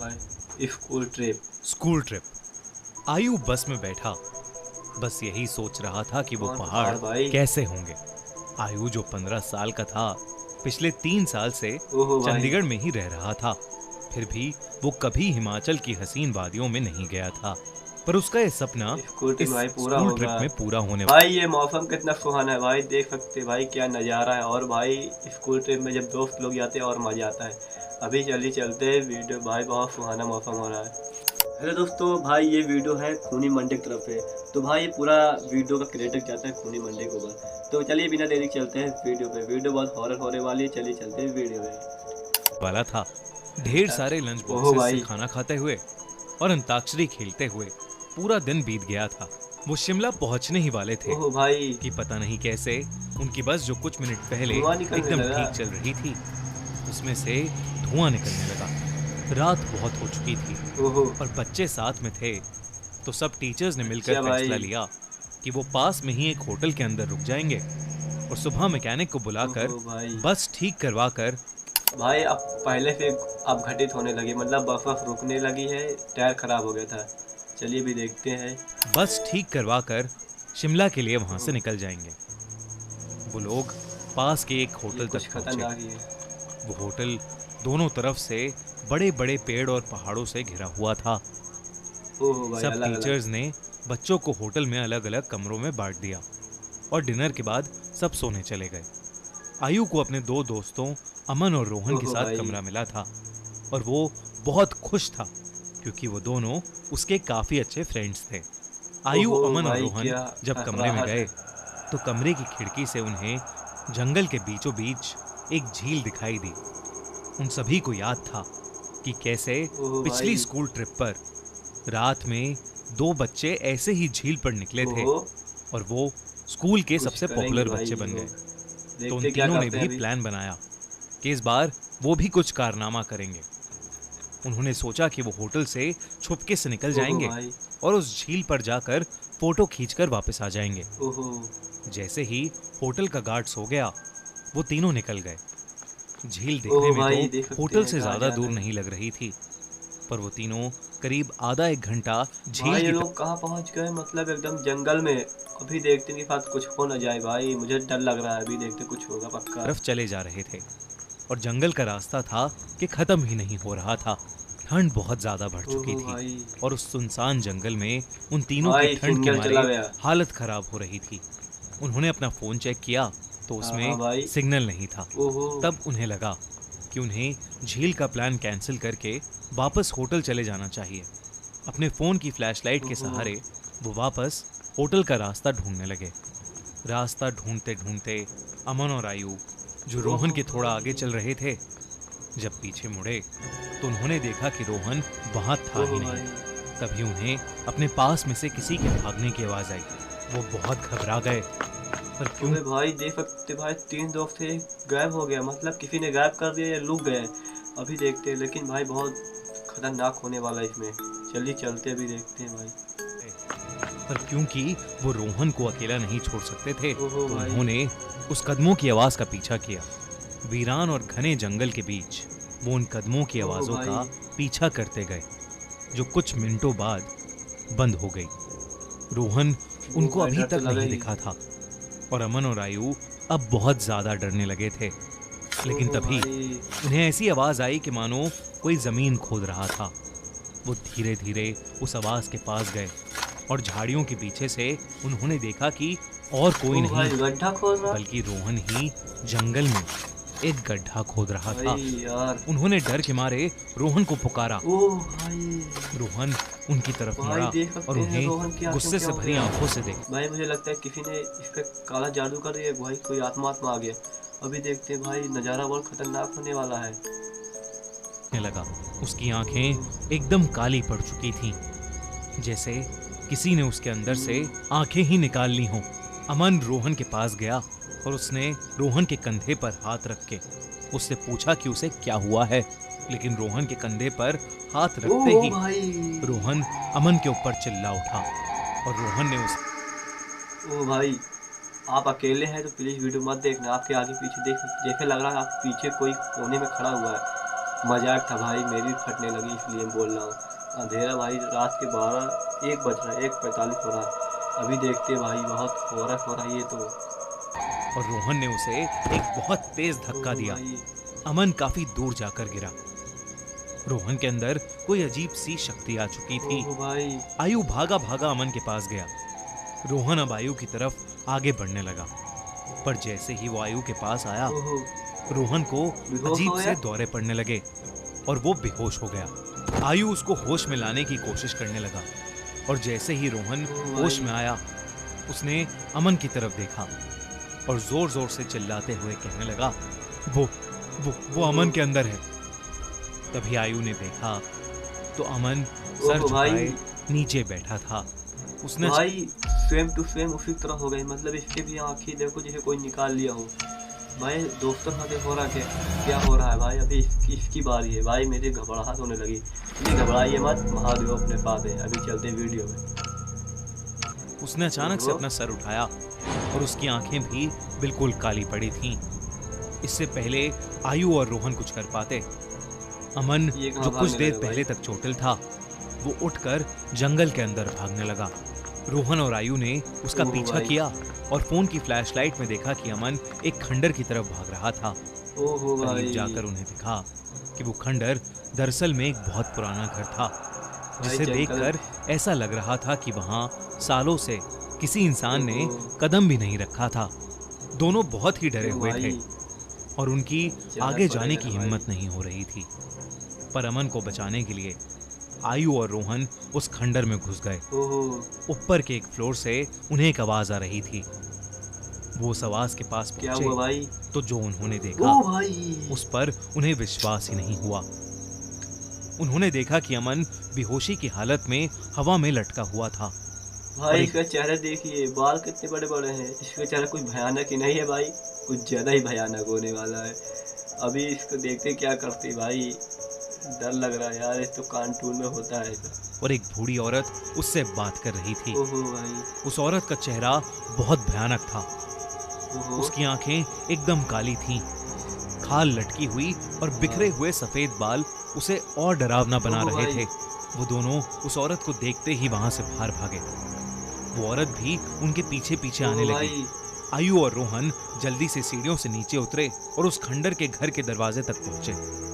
भाई school trip. आयु बस में बैठा, बस यही सोच रहा था कि वो कौन पहाड़ भाई? कैसे होंगे। आयु जो 15 साल का था, पिछले 3 साल से ओहो भाई। चंडीगढ़ में ही रह रहा था। फिर भी वो कभी हिमाचल की हसीन वादियों में नहीं गया था, पर उसका ये सपना स्कूल ट्रिप इस भाई पूरा स्कूल होगा। ट्रिप में पूरा होने भाई ये मौसम कितना सुहाना है भाई, देख सकते हैं भाई क्या नज़ारा है। और भाई स्कूल ट्रिप में जब दोस्त लोग जाते हैं और मज़ा आता है। अभी जल्दी चलते हैं वीडियो, भाई बहुत सुहाना मौसम हो रहा है। हेलो दोस्तों, भाई ये वीडियो है खूनी मंडी की तरफ से। तो भाई ये पूरा वीडियो का क्रेडिट जाता है खूनी मंडी के ऊपर। तो चलिए बिना देरी चलते हैं वीडियो पे। वीडियो बहुत हॉरर होने वाली है, चलिए चलते हैं वीडियो पे। वाला था। ढेर सारे लंच ओहो बॉक्सेस से भाई। खाना खाते हुए और अंताक्षरी खेलते हुए पूरा दिन बीत गया था। वो शिमला पहुंचने ही वाले थे ओहो भाई। कि पता नहीं कैसे उनकी बस जो कुछ मिनट पहले धुआं निकलने एकदम लगा। ठीक चल रही थी, उसमें से धुआं निकलने लगा। रात बहुत हो चुकी थी ओहो। और बच्चे साथ में थे, तो सब टीचर्स ने मिलकर अच्छा फैसला भाई। लिया कि वो पास में ही एक होटल के अंदर रुक जाएंगे और सुबह मैकेनिक को बुलाकर ओहो भाई। बस ठीक करवा कर भाई अब पहले से अब घटित होने लगी, मतलब बस रुकने लगी है, टायर खराब हो गया था। चलिए भी देखते हैं। शिमला के लिए वहां से ओहो, निकल जाएंगे। वो लोग पास के एक ये होटल कुछ तक पहुंचे। खतरनाक ही है। वो होटल दोनों तरफ से बड़े बड़े पेड़ और पहाड़ों से घिरा हुआ था। ओहो भाई, सब अलग अलग। टीचर्स ने बच्चों को होटल में अलग अलग कमरों में बांट दिया और डिनर के बाद सब सोने चले गए। आयु को अपने दो दोस्तों अमन और रोहन के ओहो साथ भाई। कमरा मिला था और वो बहुत खुश था क्योंकि वो दोनों उसके काफी अच्छे फ्रेंड्स थे। आयु, ओहो अमन और भाई, रोहन क्या जब कमरे में फहराहट गए है। तो कमरे की खिड़की से उन्हें जंगल के बीचों बीच एक झील दिखाई दी। उन सभी को याद था कि कैसे ओहो पिछली भाई। स्कूल ट्रिप पर रात में दो बच्चे ऐसे ही झील पर निकले थे ओहो, और वो स्कूल के कुछ सबसे करेंगे पॉपुलर भाई बच्चे ये बन लोग। गए। तो उन देखते क्या तीनों ने करते हैं भी अभी। प्लान बनाया कि इस बार वो भी कुछ कारनामा करेंगे। उन्होंने सोचा कि वो होटल से छुपके से निकल ओहो जाएंगे भाई। और उस झील पर जाकर फोटो खींचकर वापस आ जाएंगे। ओहो। जैसे ही होटल का गार्ड सो गया, वो तीनों निकल गए। झील दिखने ओहो में तो भाई, देख सकते होटल हैं से कहाँ ज्यादा जा दूर रहे हैं। नहीं लग रही थी, पर वो तीनों करीब आधा एक घंटा झील भाई ये की लोग कहाँ पहुँच गए, मतलब एकदम जंगल में। अभी देखते हैं कि साथ कुछ हो ना जाए भाई, मुझे डर लग रहा है। अभी देखते कुछ होगा पक्का। तरफ चले जा रहे थे और जंगल का रास्ता था कि खत्म ही नहीं हो रहा था। ठंड बहुत ज्यादा बढ़ चुकी ओहो थी भाई। और उस सुनसान जंगल में उन तीनों की भाई ठंड के सिग्नल मारे चला गया। हालत खराब हो रही थी। उन्होंने अपना फोन चेक किया तो हाँ उसमें हाँ भाई। सिग्नल नहीं था। ओहो। तब उन्हें लगा कि उन्हें झील का प्लान कैंसिल करके वापस होटल चले जाना चाहिए। अपने फोन की फ्लैशलाइट के ओहो। सहारे वो वापस होटल का रास्ता ढूंढने लगे। रास्ता ढूंढते ढूंढते अमन और आयु, जो रोहन के थोड़ा आगे चल रहे थे, जब पीछे मुड़े तो उन्होंने देखा कि रोहन वहां था ही ओहो नहीं। भाई। तभी उन्हें अपने पास में से किसी के भागने की आवाज आई। वो बहुत घबरा गए, पर क्यों अबे भाई देख सकते भाई, 3 दोस्त थे, गायब हो गया, मतलब किसी ने गायब कर दिया या लुक गए। अभी देखते हैं, लेकिन भाई बहुत खतरनाक होने वाला है इसमें। चलिए चलते अभी देखते हैं भाई। पर क्योंकि वो रोहन को अकेला नहीं छोड़ सकते थे, ओहो तो भाई। उन्होंने उस कदमों की आवाज का पीछा किया। वीरान और घने जंगल के बीच वो उन कदमों की ओहो आवाजों भाई। का पीछा करते गए, जो कुछ मिनटों बाद बंद हो गई। रोहन वो उनको भाई अभी डर तो तक लगा नहीं ही। दिखा था और अमन और आयु अब बहुत ज्यादा डरने लगे थे। लेकिन ओहो तभी भाई। उन्हें ऐसी आवाज आई कि मानो कोई जमीन खोद रहा था। वो धीरे धीरे उस आवाज के पास गए और झाड़ियों के पीछे से उन्होंने देखा कि और कोई ओ नहीं भाई गड्ढा खोद रहा। बल्कि रोहन ही जंगल में एक गड्ढा खोद रहा था। भाई यार। उन्होंने डर के मारे रोहन को पुकारा। ओ भाई। रोहन उनकी तरफ भाई मुड़ा देख सकते और हैं उन्हें रोहन की आंखों गुस्से क्या से हो भरी गया। आंखों से देखा। भाई मुझे लगता है किसी ने इस पे काला जादू कर दिया भाई, कोई आत्मा आत्मा आ गया। अभी देखते हैं भाई, नज़ारा बहुत खतरनाक होने वाला है। लगा उसकी आंखें एकदम काली पड़ चुकी थीं, जैसे किसी ने उसके अंदर से आंखें ही निकाल ली हों। अमन रोहन के पास गया और उसने रोहन के कंधे पर हाथ रख के उससे पूछा कि उसे क्या हुआ है। लेकिन रोहन के कंधे पर हाथ रखते ओ ही भाई। रोहन अमन के ऊपर चिल्ला उठा और रोहन ने उस ओ भाई, आप अकेले हैं तो प्लीज वीडियो मत देखना। आपके आगे पीछे देख, जैसे लग रहा है आप पीछे कोई कोने में खड़ा हुआ है। मजाक था भाई, मेरी फटने लगी इसलिए बोल रहा हूँ। अंधेरा भाई, रात के 1 बज रहा है, 1:45 हो रहा है। अभी देखते भाई, बहुत हो रहा है ये तो। और रोहन ने उसे एक बहुत तेज धक्का ओह दिया। भाई, अमन काफी दूर जाकर गिरा। रोहन के अंदर कोई अजीब सी शक्ति आ चुकी थी। ओह भाई, आयु भागा भागा अमन के पास गया। रोहन अब आयु की तरफ आगे बढ़ने लगा, पर जैसे ही वो आयु के पास आया, ओह, रोहन को बेहोश अजीब हो से गया? दौरे पड़ने लगे और वो बेहोश हो गया। आयु उसको होश में लाने की कोशिश करने लगा, और जैसे ही रोहन ओह होश भाई। में आया, उसने अमन की तरफ देखा और जोर जोर से चिल्लाते हुए कहने लगा, वो अमन के अंदर है। तभी आयु ने देखा तो अमन सर ओह झुकाए भाई, नीचे बैठा था। उसने भाई सेम टू सेम उसी तरह हो गई, मतलब इसके भी आंखें देखो जैसे कोई निकाल लिया हो। भाई दोस्तों खाते हो रहा क्या हो रहा है भाई? अभी इसकी बारी है भाई, मेरी घबराहट होने लगी। ये घबराइए मत, महादेव अपने पास है। अभी चलते वीडियो में। उसने अचानक से ओहो, अपना सर उठाया और उसकी आंखें भी बिल्कुल काली पड़ी थीं। इससे पहले आयु और रोहन कुछ कर पाते। अमन, ये कहाँ जो कुछ भागने देर लगा पहले भाई? तक चोटिल था, वो उठकर जंगल के अंदर भागने लगा। रोहन और आयु ने उसका ओह पीछा भाई, किया और फोन की फ्लैशलाइट में देखा कि अमन एक खंडर की तरफ भाग रहा था। ओहो करीब भाई, जाकर उन्हें दिखा कि वो खंडर दरअसल में एक बहुत पुराना घर था, भाई जिसे जंगल। देखकर ऐसा लग रहा था कि वहां सालों से किसी इंसान ने ओहो, कदम भी नहीं रखा था। दोनों बहुत ही डरे ओह हुए थे भाई, और उनकी जाना आगे जाने पड़ेगा की भाई। हिम्मत नहीं हो रही थी। पर अमन को बचाने के लिए आयु और रोहन उस खंडर में घुस गए। ओहो, ऊपर के एक फ्लोर से उन्हें एक आवाज आ रही थी। वो उस आवाज के पास क्या हुआ पहुंचे भाई? तो जो उन्होंने देखा, ओह भाई, उस पर उन्हें विश्वास ही नहीं हुआ। उन्होंने देखा कि अमन बेहोशी की हालत में हवा में लटका हुआ था। और भाई एक इसका चेहरा देखिए, बाल कितने बड़े बड़े हैं। इसका चेहरा कुछ भयानक ही नहीं है भाई, कुछ ज्यादा ही भयानक होने वाला है। अभी इसको देखते क्या करते भाई, डर लग रहा है यार। ये तो कार्टून में होता है ऐसा। और एक बूढ़ी औरत उससे बात कर रही थी। ओहो भाई, उस औरत का चेहरा बहुत भयानक था। ओहो, उसकी आंखें एकदम काली थीं, खाल लटकी हुई और बिखरे हुए सफेद बाल उसे और डरावना बना ओहो रहे भाई, थे। वो दोनों उस औरत को देखते ही वहां से बाहर भागे। वो औरत भी उनके पीछे पीछे आने ओहो लगी। भाई, आयु और रोहन जल्दी से सीढ़ियों से नीचे उतरे और उस खंडर के घर के दरवाजे तक पहुंचे।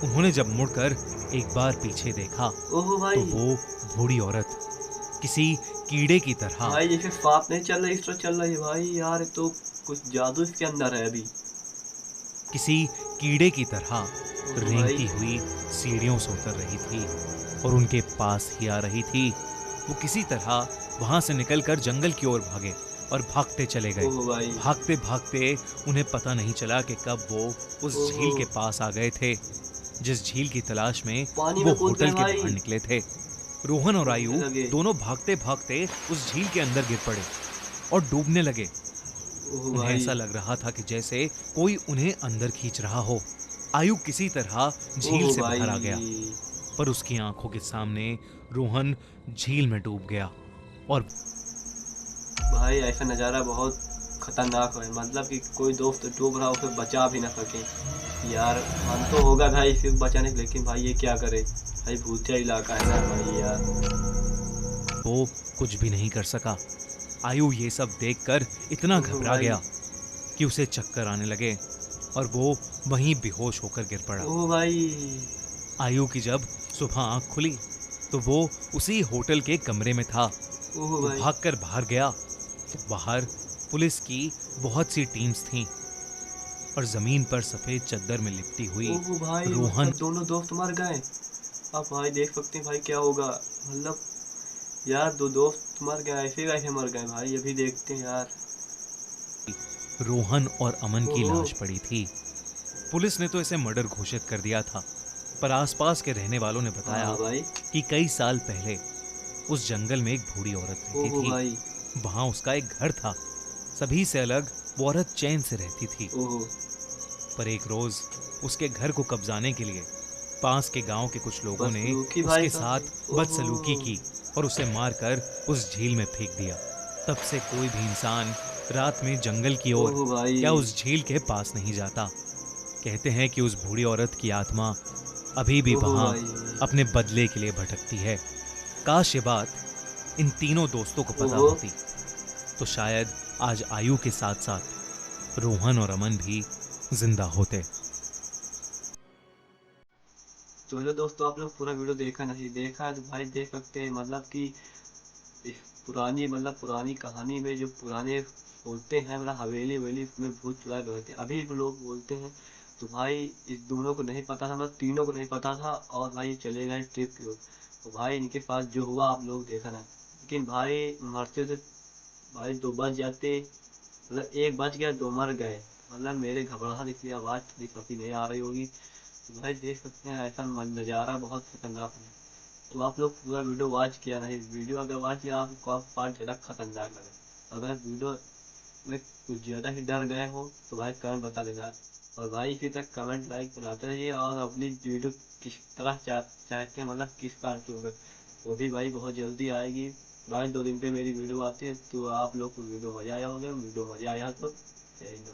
उन्होंने जब मुड़कर एक बार पीछे देखा ओहो तो भाई, वो बूढ़ी औरत किसी कीड़े की तरह भाई जैसे सांप नहीं चल रही, इस तरह चल रही है भाई। यार ये तो कुछ जादू इसके अंदर है अभी। किसी कीड़े की तरह ओहो रेंगती भाई, हुई सीढ़ियों से उतर रही थी और उनके पास ही आ रही थी। वो किसी तरह वहां से निकलकर जंगल की ओर भागे और भागते चले गए। ओहो भाई, भागते भागते उन्हें पता नहीं चला कि कब वो उस ओहो, झील के पास आ गए थे, जिस झील की तलाश में पानी वो में कूद होटल गए के भाई। बाहर निकले थे। रोहन और आयु लगे। दोनों भागते भागते उस झील के अंदर गिर पड़े और डूबने लगे। ओहो उन्हें भाई, ऐसा लग रहा था कि जैसे कोई उन्हें अंदर खींच रहा हो। आयु किसी तरह झील ओहो से बाहर आ भाई, गया, पर उसकी आंखों के सामने रोहन झील में डूब गया। और भाई ऐसा नज़ारा बहुत खतरनाक है। मतलब कि कोई दोस्त डूब रहा हो, उसे बचा भी ना सके। यार मन तो होगा भाई इसे बचाने के, लेकिन भाई ये क्या करे भाई, भूतिया इलाका है ना भाई यार। वो कुछ भी नहीं कर सका। आयु ये सब देखकर इतना ओहो घबरा भाई, गया कि उसे चक्कर आने लगे और वो वहीं बेहोश होकर गिर पड़ा। ओह भाई, आयु की जब सुबह आंख खुली तो वो उसी होटल के कमरे में था। ओह वो भाई, भागकर बाहर गया तो बाहर पुलिस की बहुत सी टीम्स थीं और जमीन पर सफेद चद्दर में लिपटी हुई ओह भाई, रोहन मतलब दोनों दोस्त मर गए। अब भाई देख सकते हैं भाई क्या होगा। मतलब यार दो दोस्त मर गए, ऐसे कैसे मर गए भाई? अभी देखते हैं यार। रोहन और अमन की ओहो, लाश पड़ी थी। पुलिस ने तो इसे मर्डर घोषित कर दिया था, पर आसपास के रहने वालों ने बताया हाँ भाई, कि कई साल पहले उस जंगल में एक बूढ़ी औरत रहती ओह थी। भाई, वहां उसका एक घर था। सभी से अलग वो औरत चैन से रहती थी। ओह, पर एक रोज उसके घर को कब्जाने के लिए पास के गांव के कुछ लोगों ने बदसलूकी भाई उसके साहब। साथ बदसलूकी की और उसे मारकर उस झील में फेंक दिया। तब से कोई भी इंसान रात में जंगल की ओर ओह भाई, या उस झील के पास नहीं जाता। कहते हैं कि उस बूढ़ी औरत की आत्मा अभी भी ओहो वहां भाई। अपने बदले के लिए भटकती है। काश ये बात इन तीनों दोस्तों को पता ओहो। होती तो शायद आज आयु के साथ साथ रोहन और अमन भी जिंदा होते। तो हेलो दोस्तों, आप लोग पूरा वीडियो देखा नहीं देखा है तो भाई देख सकते हैं, मतलब कि पुरानी कहानी में जो पुराने बोलते हैं, मतलब हवेली हवेली में भूत चुड़ैल रहते हैं, अभी भी लोग बोलते हैं। तो भाई इस दोनों को नहीं पता था, मतलब तीनों को नहीं पता था, और भाई ये चले गए ट्रिप की ओर। तो भाई इनके पास जो हुआ आप लोग देखा ना, लेकिन भाई मरते तो भाई दो बच जाते, मतलब एक बच गया दो मर गए। मतलब मेरे घबराहट इसलिए आवाज़ थोड़ी काफ़ी नहीं आ रही होगी। तो भाई देख सकते हैं ऐसा नज़ारा बहुत खतरनाक है। तो आप लोग पूरा वीडियो वॉच किया नहीं, वीडियो अगर वॉच किया आपको आप पार्ट ज़्यादा खतरनाक लगे। अगर वीडियो में कुछ ज़्यादा ही डर गए हो तो भाई कमेंट बता देना। और भाई इसी तक कमेंट लाइक बनाते रहिए, और अपनी वीडियो किस तरह चाहते हैं, मतलब किस पार्ट की होगा वो भी भाई बहुत जल्दी आएगी। भाई 2 दिन पे मेरी वीडियो आती है, तो आप लोग को वीडियो मजा आया होगा, वीडियो मजा आया तो जय हिंद।